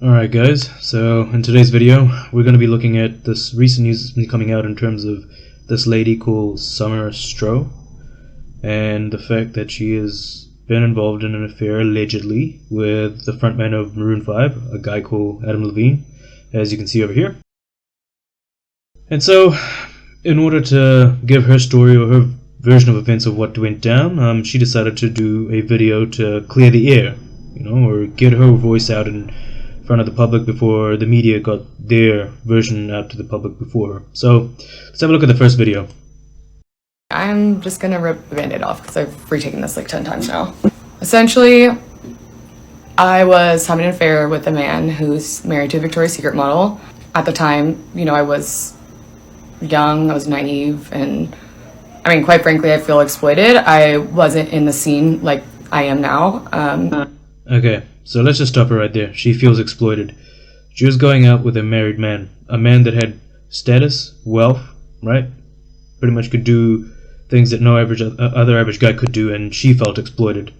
Alright guys, so in today's video we're going to be looking at this recent news that's been coming out in terms of this lady called Summer Stroh and the fact that she has been involved in an affair allegedly with the frontman of Maroon 5, a guy called Adam Levine, as you can see over here. And so, in order to give her story or her version of events of what went down, she decided to do a video to clear the air, or get her voice out in front of the public before the media got their version out to the public before her. So let's have a look at the first video. I'm just gonna rip the band-aid off because I've retaken this like 10 times now. Essentially, I was having an affair with a man who's married to a Victoria's Secret model. At the time, I was young, I was naive, and I mean, quite frankly, I feel exploited. I wasn't in the scene like I am now. Okay, so let's just stop her right there. She feels exploited. She was going out with a married man. A man that had status, wealth, right? Pretty much could do things that no other average guy could do, and she felt exploited.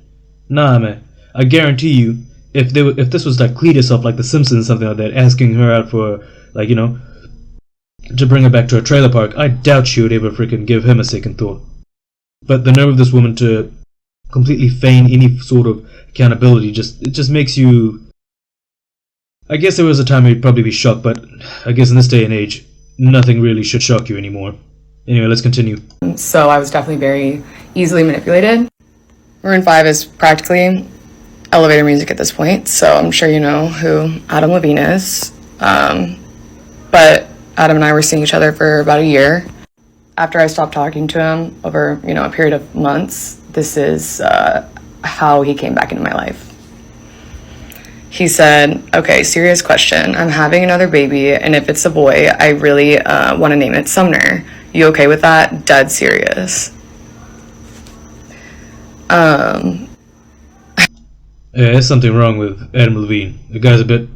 Nah, man. I guarantee you, if this was like Cletus off like The Simpsons, something like that, asking her out for, like, to bring her back to a trailer park, I doubt she would ever freaking give him a second thought. But the nerve of this woman to completely feign any sort of accountability, it just makes you... I guess there was a time you'd probably be shocked, but I guess in this day and age, nothing really should shock you anymore. Anyway, let's continue. So I was definitely very easily manipulated. Maroon 5 is practically elevator music at this point, so I'm sure you know who Adam Levine is. But Adam and I were seeing each other for about a year. After I stopped talking to him over, a period of months, this is how he came back into my life. He said, okay, serious question. I'm having another baby, and if it's a boy, I really want to name it Sumner. You okay with that? Dead serious. Yeah, there's something wrong with Adam Levine. The guy's a bit...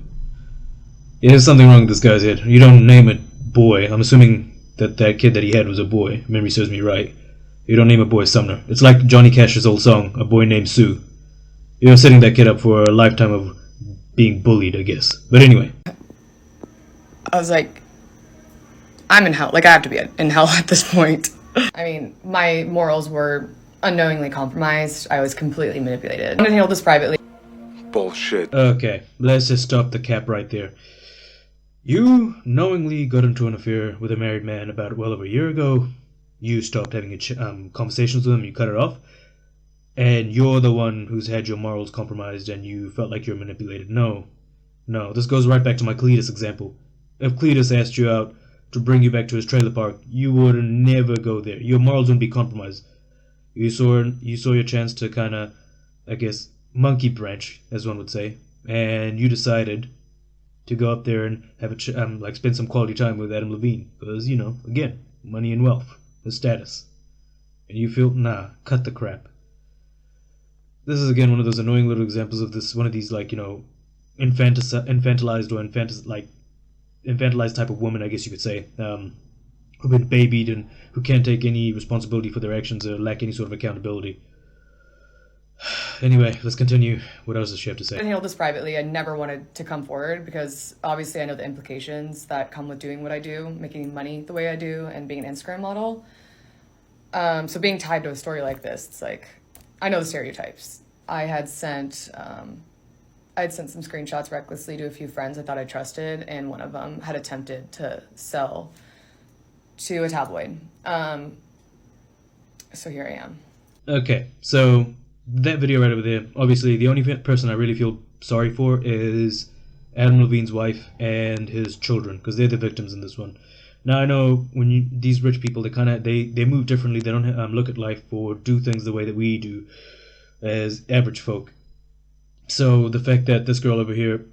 Yeah, there's something wrong with this guy's head. You don't name it boy. I'm assuming that kid that he had was a boy. Memory serves me right. You don't name a boy Sumner. It's like Johnny Cash's old song, A Boy Named Sue. You're setting that kid up for a lifetime of being bullied, I guess. But anyway. I was like, I'm in hell. Like, I have to be in hell at this point. I mean, my morals were unknowingly compromised. I was completely manipulated. I'm gonna handle this privately. Bullshit. Okay, let's just stop the cap right there. You knowingly got into an affair with a married man about well over a year ago. You stopped having conversations with him, you cut it off, and you're the one who's had your morals compromised and you felt like you're manipulated. No, this goes right back to my Cletus example. If Cletus asked you out to bring you back to his trailer park, you would never go there. Your morals wouldn't be compromised. You saw your chance to kind of, I guess, monkey branch, as one would say, and you decided to go up there and have spend some quality time with Adam Levine, because again, money and wealth, the status, and you feel cut the crap. This is again one of those annoying little examples of this, one of these infantilized type of woman, I guess you could say, who've been babied and who can't take any responsibility for their actions or lack any sort of accountability. Anyway, let's continue. What else does she have to say? I handled this privately. I never wanted to come forward because obviously I know the implications that come with doing what I do, making money the way I do, and being an Instagram model. So being tied to a story like this, it's like, I know the stereotypes. I had sent some screenshots recklessly to a few friends I thought I trusted, and one of them had attempted to sell to a tabloid. So here I am. Okay, so that video right over there, obviously the only person I really feel sorry for is Adam Levine's wife and his children, because they're the victims in this one. Now I know these rich people, they move differently. They don't look at life or do things the way that we do as average folk. So the fact that this girl over here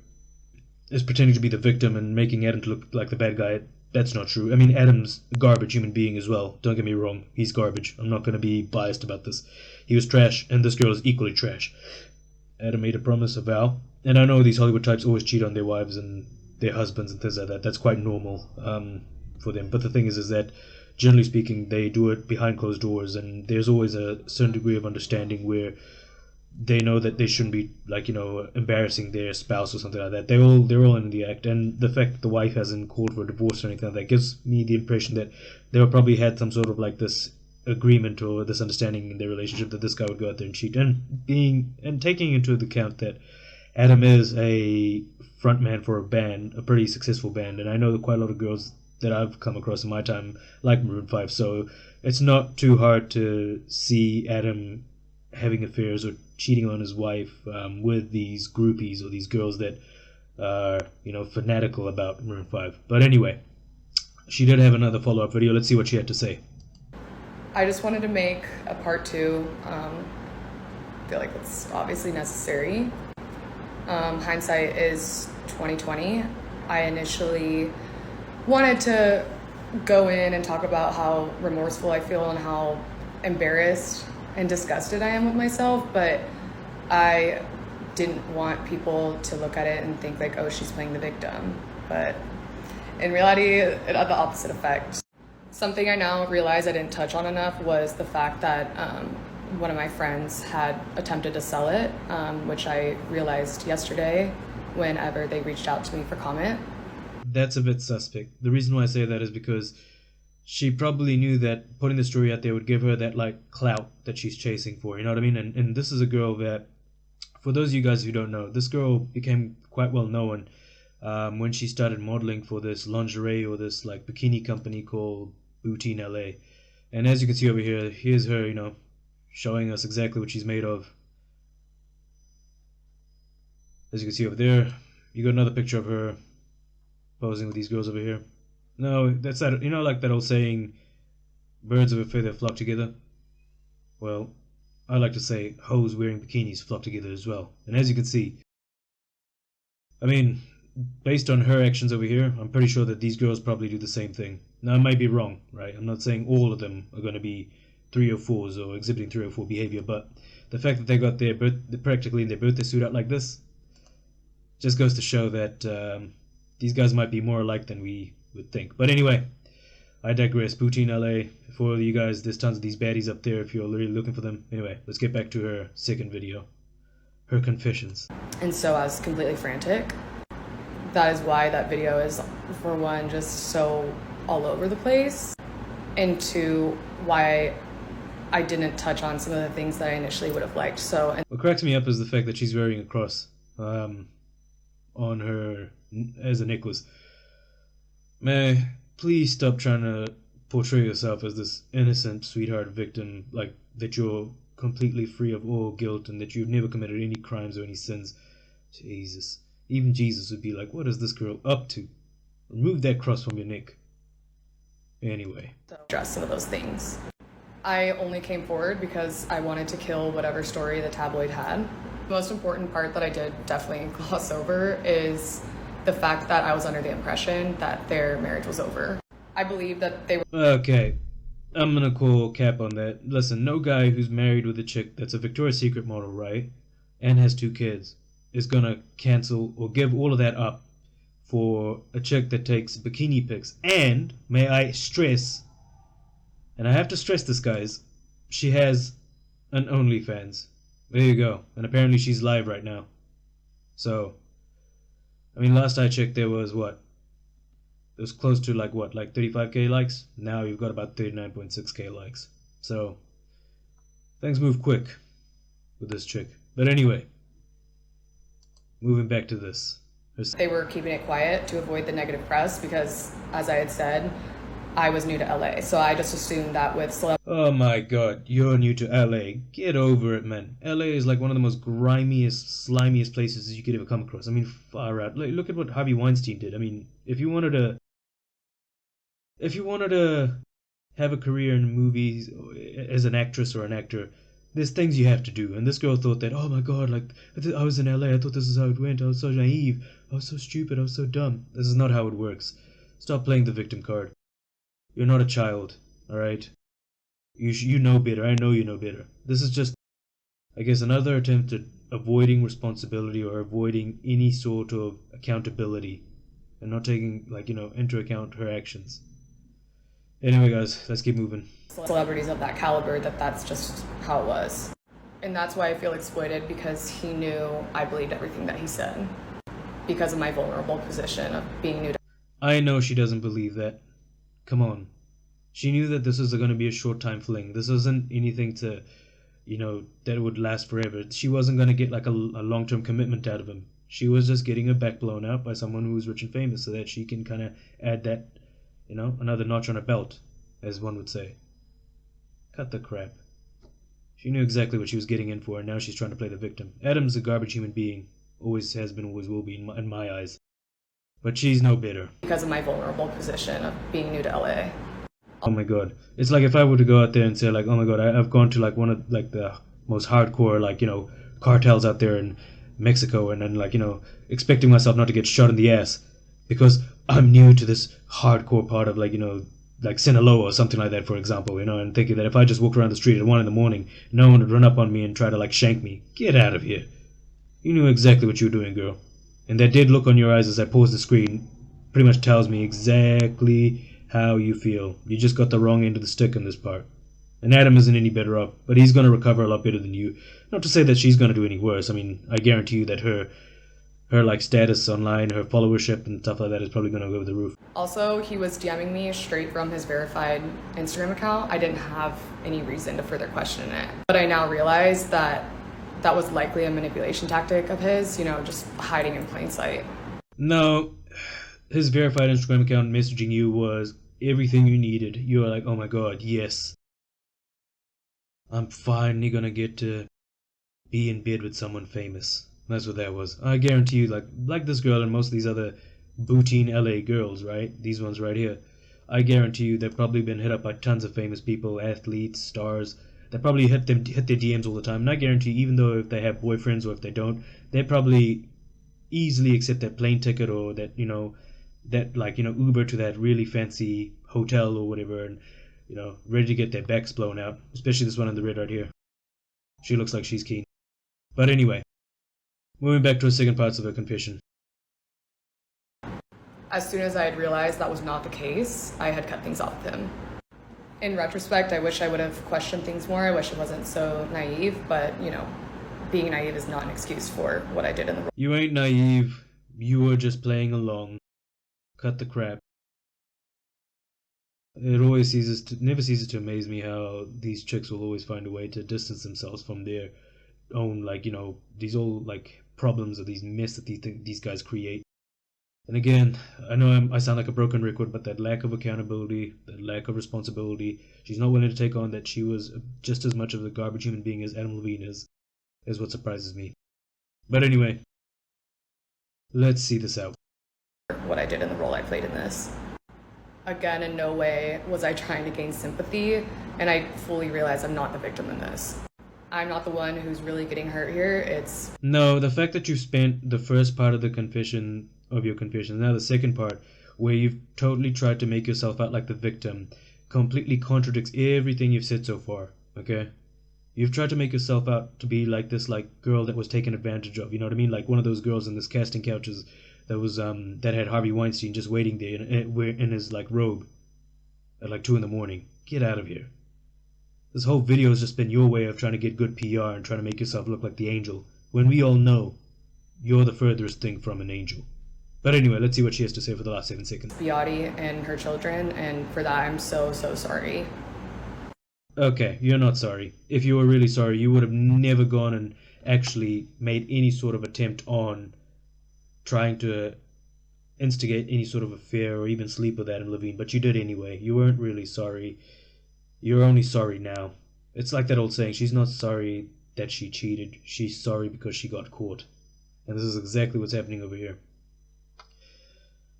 is pretending to be the victim and making Adam to look like the bad guy, that's not true. I mean, Adam's a garbage human being as well. Don't get me wrong. He's garbage. I'm not going to be biased about this. He was trash, and this girl is equally trash. Adam made a promise, a vow. And I know these Hollywood types always cheat on their wives and their husbands and things like that. That's quite normal for them. But the thing is that, generally speaking, they do it behind closed doors, and there's always a certain degree of understanding where they know that they shouldn't be, like, embarrassing their spouse or something like that. They're all in the act, and the fact that the wife hasn't called for a divorce or anything like that gives me the impression that they probably had some sort of like this agreement or this understanding in their relationship that this guy would go out there and cheat, and taking into account that Adam is a frontman for a band, a pretty successful band, and I know that quite a lot of girls that I've come across in my time like Maroon 5, so it's not too hard to see Adam having affairs or cheating on his wife with these groupies or these girls that are, fanatical about Maroon 5. But anyway, she did have another follow-up video. Let's see what she had to say. I just wanted to make a part two. I feel like it's obviously necessary. Hindsight is 2020. I initially wanted to go in and talk about how remorseful I feel and how embarrassed and disgusted I am with myself, but I didn't want people to look at it and think like, oh, she's playing the victim. But in reality, it had the opposite effect. Something I now realize I didn't touch on enough was the fact that one of my friends had attempted to sell it, which I realized yesterday whenever they reached out to me for comment. That's a bit suspect. The reason why I say that is because she probably knew that putting the story out there would give her that, like, clout that she's chasing for, you know what I mean? And this is a girl that, for those of you guys who don't know, this girl became quite well known when she started modeling for this lingerie or this, like, bikini company called Booty in LA. And as you can see over here, here's her, showing us exactly what she's made of. As you can see over there, you got another picture of her posing with these girls over here. No, that's that, like that old saying, birds of a feather flock together. Well, I like to say hoes wearing bikinis flock together as well. And as you can see, I mean, based on her actions over here, I'm pretty sure that these girls probably do the same thing. Now, I might be wrong, right? I'm not saying all of them are going to be 304s or exhibiting 304 behavior, but the fact that they got practically in their birthday suit out like this just goes to show that these guys might be more alike than we would think. But anyway, I digress. Booty in LA. For you guys, there's tons of these baddies up there if you're really looking for them. Anyway, let's get back to her second video. Her confessions. And so I was completely frantic. That is why that video is, for one, just so all over the place, and two, why I didn't touch on some of the things that I initially would have liked. So, what cracks me up is the fact that she's wearing a cross on her as a necklace. Man, please stop trying to portray yourself as this innocent sweetheart victim, like that you're completely free of all guilt and that you've never committed any crimes or any sins. Jesus. Even Jesus would be like, what is this girl up to? Remove that cross from your neck. Anyway. Address some of those things. I only came forward because I wanted to kill whatever story the tabloid had. The most important part that I did definitely gloss over is the fact that I was under the impression that their marriage was over. I believe that they were... Okay, I'm gonna call cap on that. Listen, no guy who's married with a chick that's a Victoria's Secret model, right, and has 2 kids, is gonna cancel or give all of that up for a chick that takes bikini pics. And, may I stress, and I have to stress this, guys, she has an OnlyFans. There you go. And apparently she's live right now. So, I mean, last I checked, there was what? It was close to like 35k likes? Now you've got about 39.6k likes. So, things move quick with this chick. But anyway, moving back to this. They were keeping it quiet to avoid the negative press because, as I had said, I was new to LA. So I just assumed that with Oh my god, you're new to LA. Get over it, man. LA is like one of the most grimiest, slimiest places you could ever come across. I mean, far out. Look at what Harvey Weinstein did. I mean, if you wanted to have a career in movies as an actress or an actor, there's things you have to do. And this girl thought that, oh my god, like, I was in LA, I thought this is how it went. I was so naive. I was so stupid. I was so dumb. This is not how it works. Stop playing the victim card. You're not a child, alright? You know better. I know you know better. This is just, I guess, another attempt at avoiding responsibility or avoiding any sort of accountability and not taking, into account her actions. Anyway, guys, let's keep moving. Celebrities of that caliber, that's just how it was. And that's why I feel exploited, because he knew I believed everything that he said because of my vulnerable position of being new to. I know she doesn't believe that. Come on. She knew that this was going to be a short time fling. This wasn't anything to, that would last forever. She wasn't going to get like a long term commitment out of him. She was just getting her back blown out by someone who was rich and famous so that she can kind of add that, another notch on her belt, as one would say. Cut the crap. She knew exactly what she was getting in for, and now she's trying to play the victim. Adam's a garbage human being. Always has been, always will be in my eyes. But she's no better. Because of my vulnerable position of being new to LA. Oh my god. It's like if I were to go out there and say, like, oh my god, I've gone to like one of like the most hardcore, like, cartels out there in Mexico, and then, like, expecting myself not to get shot in the ass because I'm new to this hardcore part of, like Sinaloa or something like that, for example, and thinking that if I just walked around the street at 1 in the morning, no one would run up on me and try to, like, shank me. Get out of here. You knew exactly what you were doing, girl. And that dead look on your eyes as I paused the screen pretty much tells me exactly how you feel. You just got the wrong end of the stick in this part. And Adam isn't any better off, but he's going to recover a lot better than you. Not to say that she's going to do any worse. I mean, I guarantee you that her like status online, her followership and stuff like that is probably going to go over the roof. Also, he was DMing me straight from his verified Instagram account. I didn't have any reason to further question it. But I now realize that that was likely a manipulation tactic of his, just hiding in plain sight. No, his verified Instagram account messaging you was everything you needed. You were like, oh my god, yes. I'm finally gonna get to be in bed with someone famous. That's what that was. I guarantee you, like this girl and most of these other Booteen LA girls, right? These ones right here. I guarantee you they've probably been hit up by tons of famous people, athletes, stars. They probably hit their DMs all the time. And I guarantee you, even though if they have boyfriends or if they don't, they probably easily accept that plane ticket or that, Uber to that really fancy hotel or whatever, and, ready to get their backs blown out. Especially this one in the red right here. She looks like she's keen. But anyway, moving back to the second parts of her confession. As soon as I had realized that was not the case, I had cut things off with him. In retrospect, I wish I would have questioned things more. I wish I wasn't so naive, but, being naive is not an excuse for what I did in the... You ain't naive. You were just playing along. Cut the crap. It always never ceases to amaze me how these chicks will always find a way to distance themselves from their own, these old, problems or these mess that these guys create. And again, I know I sound like a broken record, but that lack of accountability, that lack of responsibility, she's not willing to take on that she was just as much of a garbage human being as Adam Levine is what surprises me. But anyway, let's see this out. What I did in the role I played in this. Again, in no way was I trying to gain sympathy, and I fully realize I'm not the victim in this. I'm not the one who's really getting hurt here. It's... No, the fact that you spent the first part of your confession, now the second part, where you've totally tried to make yourself out like the victim, completely contradicts everything you've said so far, okay? You've tried to make yourself out to be like this, girl that was taken advantage of, you know what I mean? Like one of those girls in this casting couches that was, that had Harvey Weinstein just waiting there in his, robe at 2 in the morning. Get out of here. This whole video has just been your way of trying to get good PR and trying to make yourself look like the angel, when we all know you're the furthest thing from an angel. But anyway, let's see what she has to say for the last 7 seconds. Beati and her children, and for that I'm so sorry. Okay, you're not sorry. If you were really sorry, you would have never gone and actually made any sort of attempt on trying to instigate any sort of affair or even sleep with Adam Levine, but you did anyway. You weren't really sorry. You're only sorry now. It's like that old saying, she's not sorry that she cheated, she's sorry because she got caught. And this is exactly what's happening over here.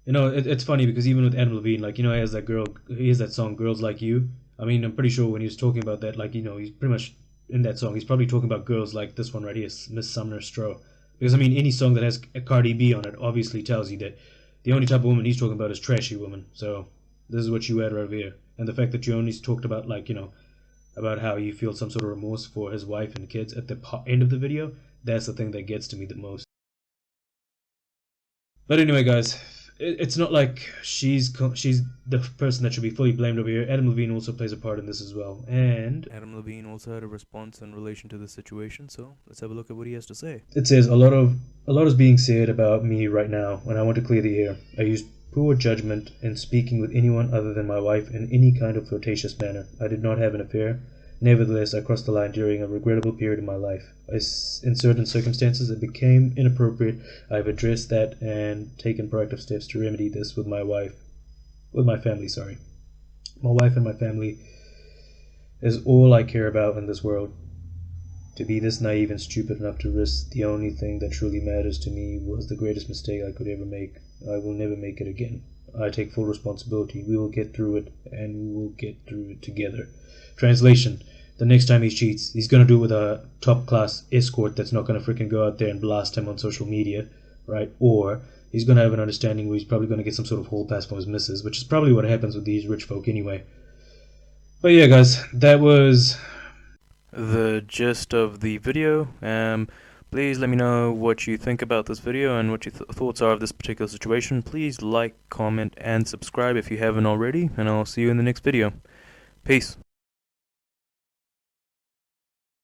It's funny because even with Adam Levine, he has that song, Girls Like You. I mean, I'm pretty sure when he was talking about that, he's pretty much in that song, he's probably talking about girls like this one right here, Miss Sumner Stroh. Because, I mean, any song that has a Cardi B on it obviously tells you that the only type of woman he's talking about is trashy woman. So, this is what you had right over here. And the fact that you only talked about, about how you feel some sort of remorse for his wife and kids at the end of the video, that's the thing that gets to me the most. But anyway, guys, it's not like she's the person that should be fully blamed over here. Adam Levine also plays a part in this as well, and Adam Levine also had a response in relation to the situation, so let's have a look at what he has to say. it says a lot is being said about me right now, and I want to clear the air. I used poor judgment in speaking with anyone other than my wife in any kind of flirtatious manner. I did not have an affair. Nevertheless, I crossed the line during a regrettable period in my life. In certain circumstances, it became inappropriate. I have addressed that and taken proactive steps to remedy this with my family. Sorry, my wife and my family is all I care about in this world. To be this naive and stupid enough to risk the only thing that truly matters to me was the greatest mistake I could ever make. I will never make it again. I take full responsibility. We will get through it, and we will get through it together. Translation: the next time he cheats, he's going to do it with a top-class escort that's not going to freaking go out there and blast him on social media, right? Or he's going to have an understanding where he's probably going to get some sort of hall pass from his missus, which is probably what happens with these rich folk anyway. But yeah, guys, that was the gist of the video. Please let me know what you think about this video and what your thoughts are of this particular situation. Please like, comment, and subscribe if you haven't already, and I'll see you in the next video. Peace.